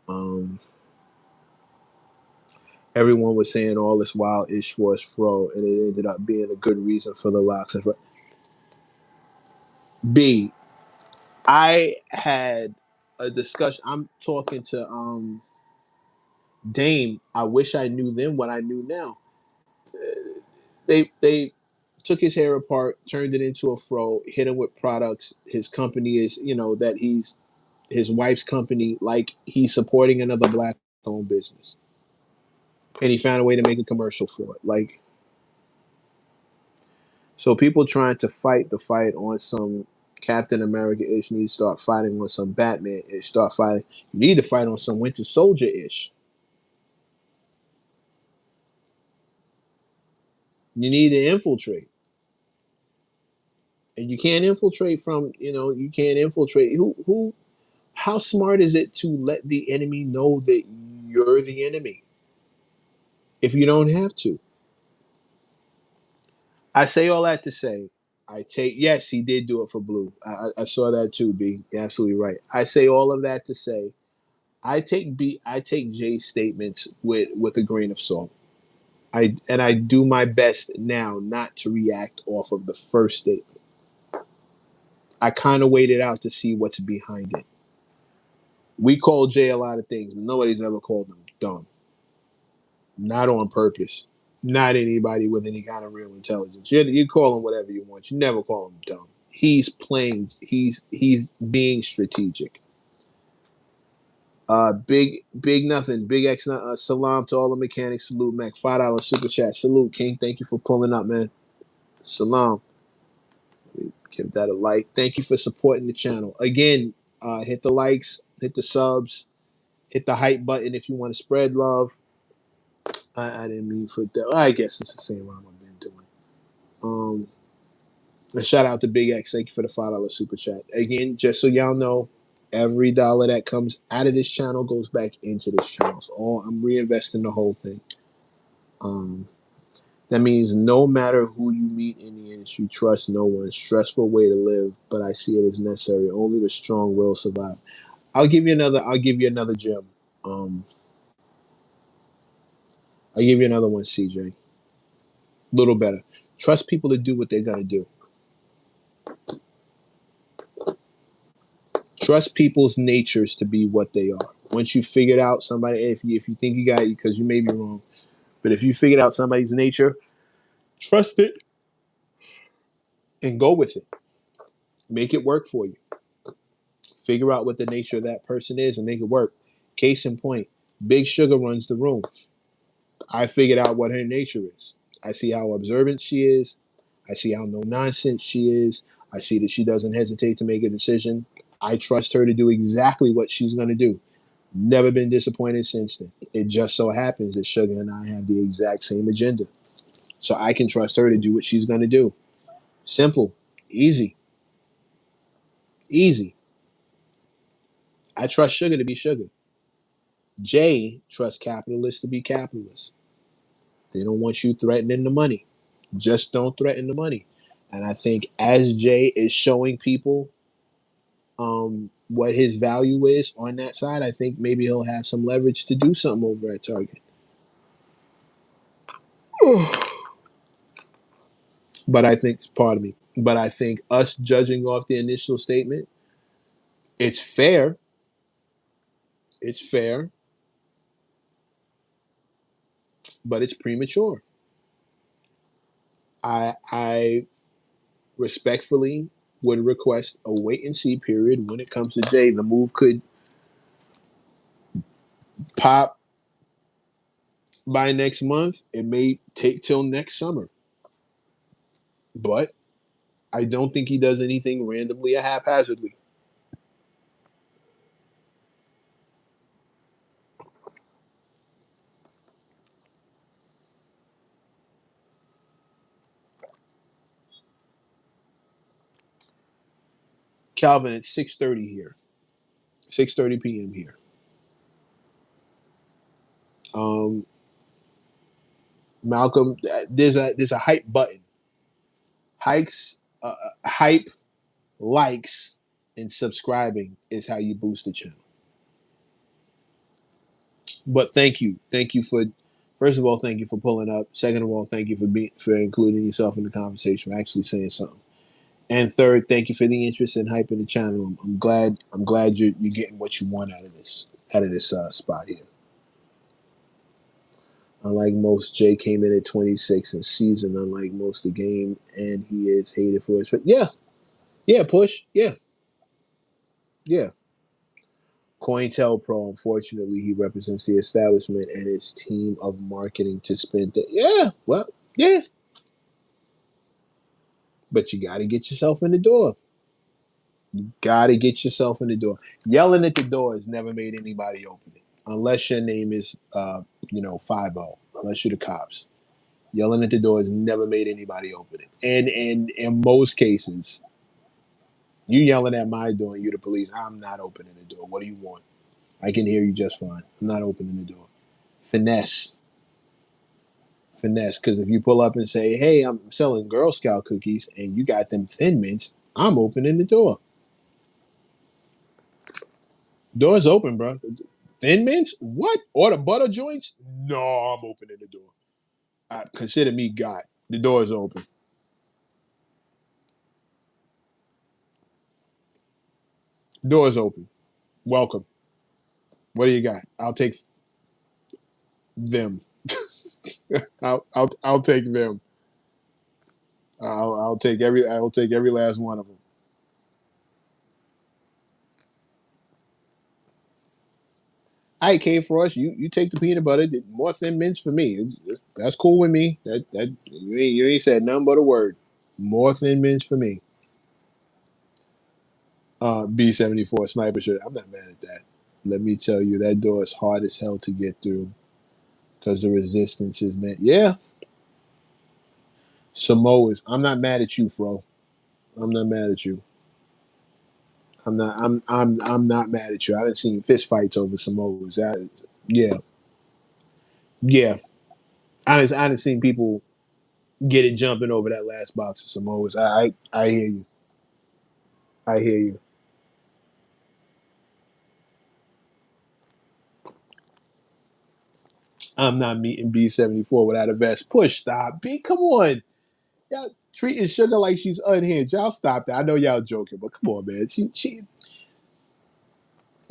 Um, Everyone was saying all this wild ish for his fro, and it ended up being a good reason for the locks. B, I had a discussion. I'm talking to Dame. I wish I knew then what I knew now. They took his hair apart, turned it into a fro, hit him with products. His company is, that he's his wife's company, like he's supporting another black owned business. And he found a way to make a commercial for it. Like, so people trying to fight the fight on some Captain America ish need to start fighting on some Batman ish. Start fighting. You need to fight on some Winter Soldier ish. You need to infiltrate. And you can't infiltrate from, you can't infiltrate. How smart is it to let the enemy know that you're the enemy if you don't have to? I say all that to say, yes, he did do it for Blue. I saw that too, B. You're absolutely right. I say all of that to say, I take Jay's statements with a grain of salt. I do my best now not to react off of the first statement. I kind of waited out to see what's behind it. We call Jay a lot of things, but nobody's ever called him dumb. Not on purpose. Not anybody with any kind of real intelligence. You call him whatever you want. You never call him dumb. He's playing. He's being strategic. Big nothing. Big X. Salam to all the mechanics. Salute, Mac. $5 super chat. Salute, King. Thank you for pulling up, man. Salam. Let me give that a like. Thank you for supporting the channel. Again, hit the likes, hit the subs, hit the hype button if you want to spread love. I didn't mean for that. I guess it's the same rhyme I've been doing. And shout out to Big X. Thank you for the $5 super chat. Again, just so y'all know, Every dollar that comes out of this channel goes back into this channel. So I'm reinvesting the whole thing. Um, that means no matter who you meet in the industry, trust no one. Stressful way to live, but I see it as necessary. Only the strong will survive. I'll give you another gem. Um, I'll give you another one, CJ. Little better. Trust people to do what they're gonna do. Trust people's natures to be what they are. Once you figured out somebody, if you think you got it, because you may be wrong, but if you figured out somebody's nature, trust it and go with it. Make it work for you. Figure out what the nature of that person is and make it work. Case in point, Big Sugar runs the room. I figured out what her nature is. I see how observant she is. I see how no nonsense she is. I see that she doesn't hesitate to make a decision. I trust her to do exactly what she's going to do. Never been disappointed since then. It just so happens that Sugar and I have the exact same agenda. So I can trust her to do what she's going to do. Simple, easy, easy. I trust Sugar to be Sugar. Jay trusts capitalists to be capitalists. They don't want you threatening the money. Just don't threaten the money. And I think as Jay is showing people what his value is on that side, I think maybe he'll have some leverage to do something over at Target. But I think, pardon me, but I think us judging off the initial statement, it's fair. It's fair, but it's premature. I respectfully would request a wait and see period when it comes to Jay. The move could pop by next month. It may take till next summer. But I don't think he does anything randomly or haphazardly. Calvin, it's 6:30 here. 6:30 p.m. here. Um, Malcolm, there's a hype button. Hype, likes, and subscribing is how you boost the channel. But thank you for, first of all, thank you for pulling up. Second of all, thank you for including yourself in the conversation, for actually saying something. And third, thank you for the interest in hyping the channel. I'm glad you're getting what you want out of this spot here. Unlike most, Jay came in at 26 and seasoned. Unlike most, the game, and he is hated for his. Yeah, push, yeah. COINTELPRO, unfortunately, he represents the establishment and its team of marketing to spend. Yeah, well, yeah, but you got to get yourself in the door. You got to get yourself in the door. Yelling at the door has never made anybody open it, unless your name is, 50. Unless you're the cops. Yelling at the door has never made anybody open it. And in most cases, you yelling at my door and you the police, I'm not opening the door. What do you want? I can hear you just fine. I'm not opening the door. Finesse. Finesse. Because if you pull up and say, hey, I'm selling Girl Scout cookies and you got them Thin Mints, I'm opening the door. Door's open, bro. Thin Mints? What? Or the butter joints? No, I'm opening the door. Consider me God. The door is open. Door's open. Welcome. What do you got? I'll take them. I'll take them. I'll take every last one of them. All right, K Frost, you take the peanut butter. More Thin Mints for me. That's cool with me. That you ain't said nothing but a word. More Thin Mints for me. B-74 sniper shirt. I'm not mad at that. Let me tell you, that door is hard as hell to get through because the resistance is meant. Yeah, Samoas. I'm not mad at you, Fro. I'm not mad at you. I'm not mad at you. I didn't see fist fights over Samoas. Yeah, yeah. I didn't seen people get it jumping over that last box of Samoas. I hear you. I hear you. I'm not meeting B74 without a vest. Push stop. B, come on. Y'all treating Sugar like she's unhinged. Y'all stop that. I know y'all joking, but come on, man.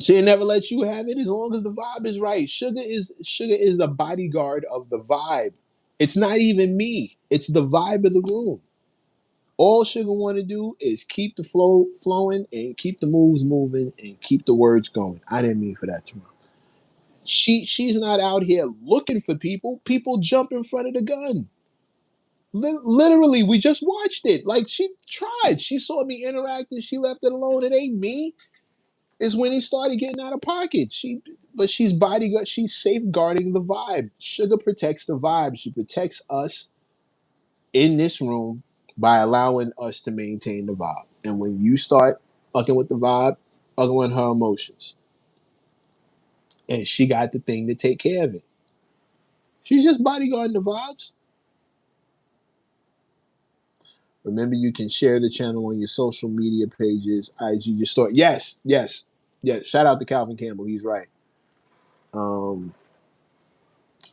She never let you have it as long as the vibe is right. Sugar is the bodyguard of the vibe. It's not even me. It's the vibe of the room. All Sugar want to do is keep the flow flowing and keep the moves moving and keep the words going. I didn't mean for that tomorrow. She's not out here looking for people. People jump in front of the gun. Literally, we just watched it. Like she tried. She saw me interacting. She left it alone. It ain't me. It's when he started getting out of pocket. But she's bodyguard. She's safeguarding the vibe. Sugar protects the vibe. She protects us in this room by allowing us to maintain the vibe. And when you start fucking with the vibe, fucking with her emotions, and she got the thing to take care of it. She's just bodyguarding the vibes. Remember, you can share the channel on your social media pages, IG, your store. Yes, yes, yes. Shout out to Calvin Campbell. He's right. Um,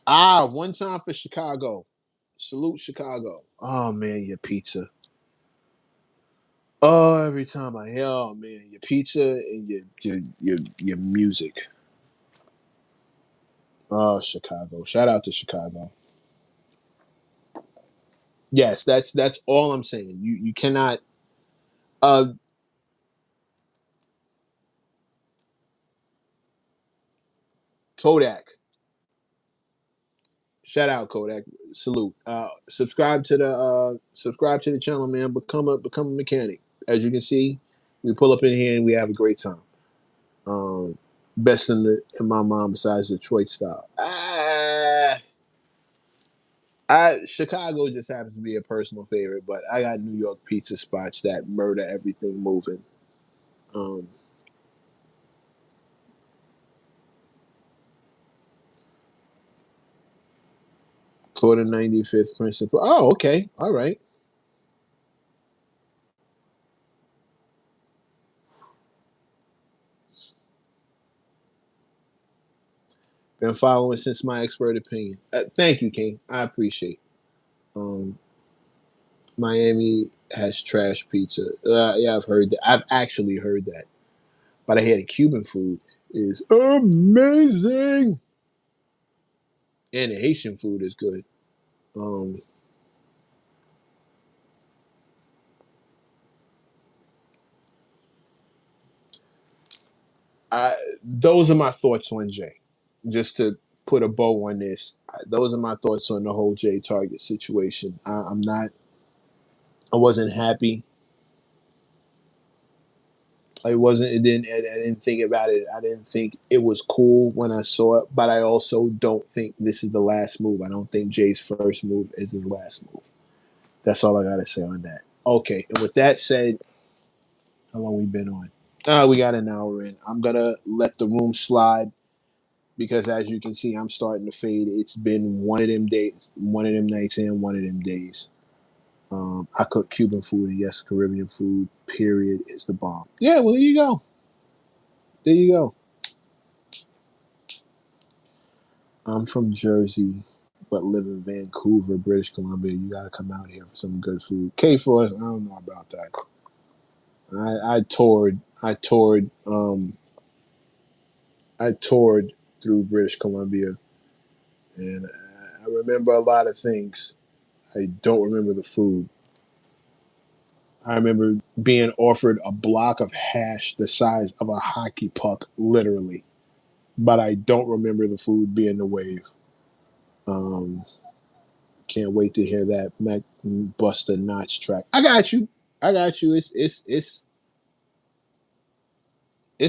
one time for Chicago. Salute Chicago. Oh man, your pizza. Oh, every time I hear, oh man, your pizza and your music. Oh, Chicago. Shout out to Chicago. Yes, that's all I'm saying. You cannot uh Kodak. Shout out Kodak. Salute. Subscribe to the channel, man. Become a mechanic. As you can see, we pull up in here and we have a great time. Um Best in my mind besides Detroit style. Chicago just happens to be a personal favorite, but I got New York pizza spots that murder everything moving. Um, Quarter 95th principal. Oh, okay. All right. Been following since my expert opinion. Thank you, King. I appreciate. Um, Miami has trash pizza. Yeah, I've heard that. I've actually heard that. But I hear the Cuban food is amazing, and the Haitian food is good. Um, I those are my thoughts on Jay. Just to put a bow on this, those are my thoughts on the whole Jay Target situation. I'm not. I wasn't happy. I wasn't. It didn't. I didn't think about it. I didn't think it was cool when I saw it. But I also don't think this is the last move. I don't think Jay's first move is his last move. That's all I gotta say on that. Okay. And with that said, how long we been on? We got an hour in. I'm gonna let the room slide because as you can see, I'm starting to fade. It's been one of them days, one of them nights, and one of them days. I cook Cuban food, and yes, Caribbean food. Period is the bomb. Yeah, well, there you go. There you go. I'm from Jersey, but live in Vancouver, British Columbia. You got to come out here for some good food. K Force, I don't know about that. I toured, I toured through British Columbia, and I remember a lot of things. I don't remember the food. I remember being offered a block of hash the size of a hockey puck, literally. But I don't remember the food being the wave. Um, can't wait to hear that Mac Buster Notch track. I got you. I got you. It's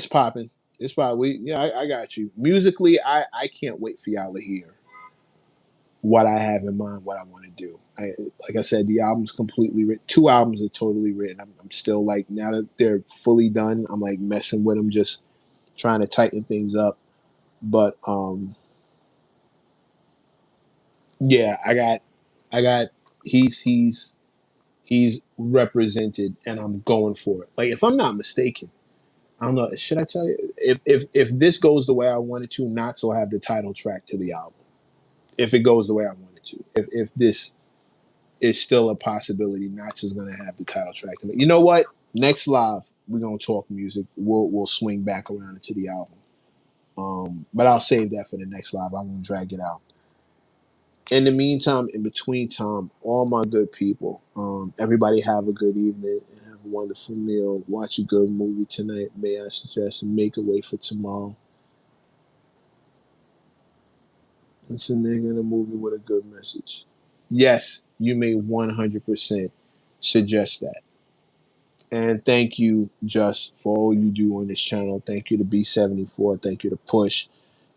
popping. It's probably yeah. I got you. Musically, I can't wait for y'all to hear what I have in mind, what I want to do. I like I said, the album's completely written. Two albums are totally written. I'm still like, now that they're fully done, I'm like messing with them, just trying to tighten things up. But yeah, I got he's represented, and I'm going for it. Like, if I'm not mistaken, I don't know. Should I tell you, if this goes the way I wanted to, Knox will have the title track to the album. If it goes the way I wanted to, if this is still a possibility, Knox is going to have the title track. You know what? Next live, we're gonna talk music. We'll swing back around into the album. But I'll save that for the next live. I won't drag it out. In the meantime, in between time, all my good people, everybody have a good evening, have a wonderful meal, watch a good movie tonight. May I suggest Make a Way for Tomorrow? It's a nigga in a movie with a good message. Yes, you may 100% suggest that. And thank you, Just, for all you do on this channel. Thank you to B74. Thank you to Push.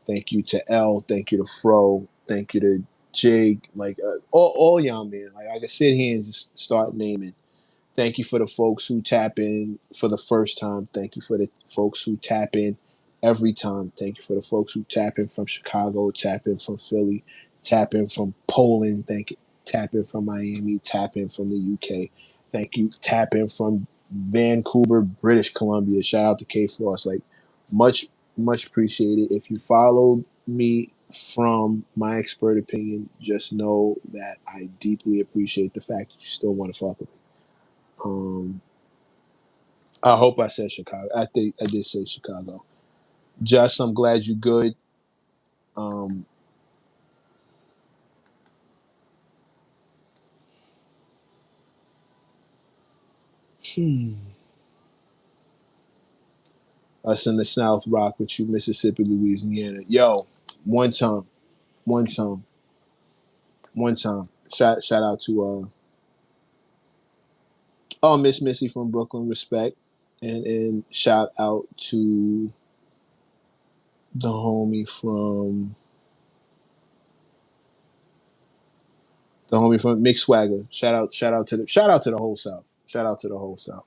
Thank you to L. Thank you to Fro. Thank you to Jig. Like, all y'all, man. Like, I can sit here and just start naming. Thank you for the folks who tap in for the first time. Thank you for the folks who tap in every time. Thank you for the folks who tap in from Chicago, tap in from Philly, tap in from Poland. Thank you. Tap in from Miami, tap in from the UK. Thank you. Tap in from Vancouver, British Columbia. Shout out to K Frost. Like, much appreciated. If you followed me from my expert opinion, just know that I deeply appreciate the fact that you still want to fuck with me. Um, I hope I said Chicago. I think I did say Chicago. Just, I'm glad you good. Um, hmm. Us in the South rock with you, Mississippi, Louisiana. Yo, one time, one time, one time. Shout out to Miss Missy from Brooklyn, respect, and shout out to the homie from Mick Swagger. Shout out to the whole South. Shout out to the whole South.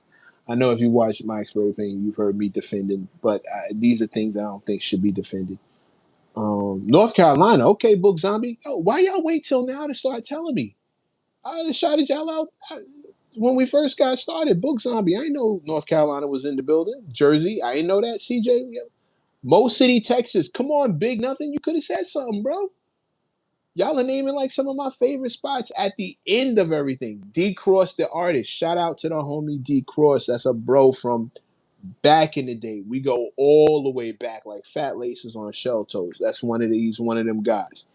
I know if you watch my expert opinion, you've heard me defending, but these are things that I don't think should be defended. North Carolina, okay, Book Zombie. Oh, why y'all wait till now to start telling me? I just shouted y'all out when we first got started. Book Zombie. I didn't know North Carolina was in the building. Jersey, I didn't know that. CJ, Mo City, Texas. Come on, Big Nothing. You could have said something, bro. Y'all are naming like some of my favorite spots at the end of everything. D Cross, the artist. Shout out to the homie D Cross. That's a bro from back in the day. We go all the way back, like Fat Laces on Shell Toes. That's he's one of them guys.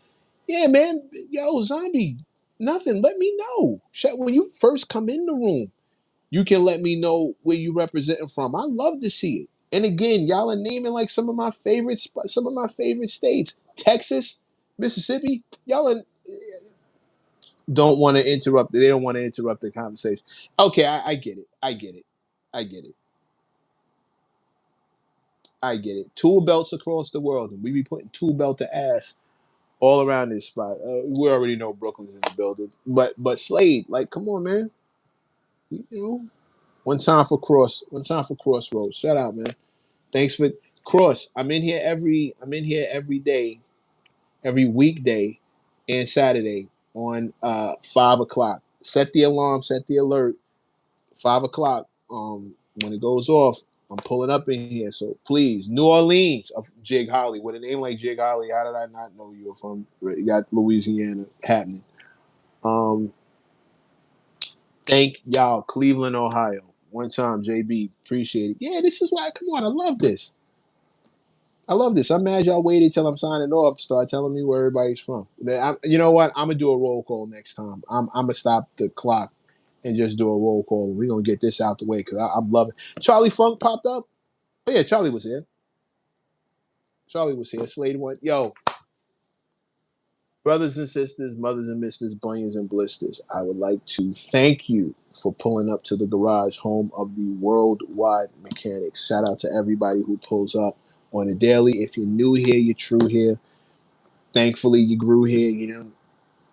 Yeah, man. Yo, Zombie, nothing. Let me know. When you first come in the room, you can let me know where you representing from. I love to see it. And again, y'all are naming like some of my favorite states. Texas, Mississippi. Y'all are, don't want to interrupt. They don't want to interrupt the conversation. Okay, I get it. I get it. I get it. I get it. Tool belts across the world, and we be putting tool belt to ass all around this spot. We already know Brooklyn's in the building, but Slade, like, come on, man. You know, one time for Crossroads. Shout out, man. Thanks for Cross. I'm in here every day, every weekday and Saturday on 5 o'clock. Set the alarm, set the alert. 5 o'clock. When it goes off, I'm pulling up in here. So please, New Orleans of Jig Holly. With a name like Jig Holly, how did I not know you were from? You got Louisiana happening. Um, thank y'all, Cleveland, Ohio. One time, JB, appreciate it. Yeah, this is why. Come on, I love this. I love this. I'm mad y'all waited till I'm signing off to start telling me where everybody's from. You know what? I'm gonna do a roll call next time. I'm gonna stop the clock and just do a roll call. We're gonna get this out the way because I'm loving. Charlie Funk popped up. Oh yeah, Charlie was here. Charlie was here. Slade went. Yo, brothers and sisters, mothers and misters, bunions and blisters. I would like to thank you for pulling up to the garage, home of the worldwide mechanics. Shout out to everybody who pulls up on the daily. If you're new here, you're true here. Thankfully, you grew here. You know,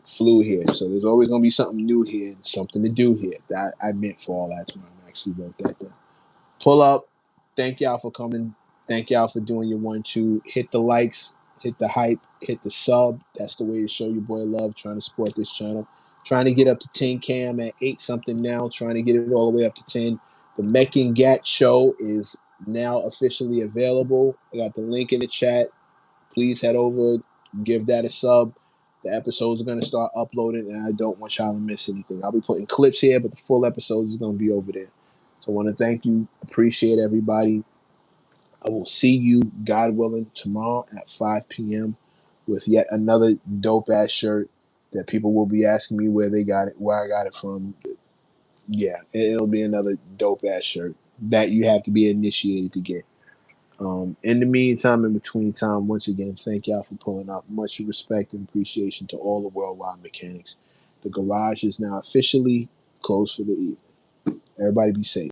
flew here. So there's always gonna be something new here and something to do here. That I meant for all that when I actually wrote that down. Pull up. Thank y'all for coming. Thank y'all for doing your 1-2. Hit the likes, hit the hype, hit the sub. That's the way to show your boy love. Trying to support this channel. Trying to get up to 10 cam at 8 something now. Trying to get it all the way up to 10. The Mech and Gat show is now officially available. I got the link in the chat. Please head over, give that a sub. The episodes are going to start uploading, and I don't want y'all to miss anything. I'll be putting clips here, but the full episodes is going to be over there. So I want to thank you. Appreciate everybody. I will see you, God willing, tomorrow at 5 p.m. with yet another dope-ass shirt that people will be asking me where they got it, where I got it from. Yeah, it'll be another dope-ass shirt that you have to be initiated to get. In the meantime, in between time, once again, thank y'all for pulling up. Much respect and appreciation to all the worldwide mechanics. The garage is now officially closed for the evening. Everybody be safe.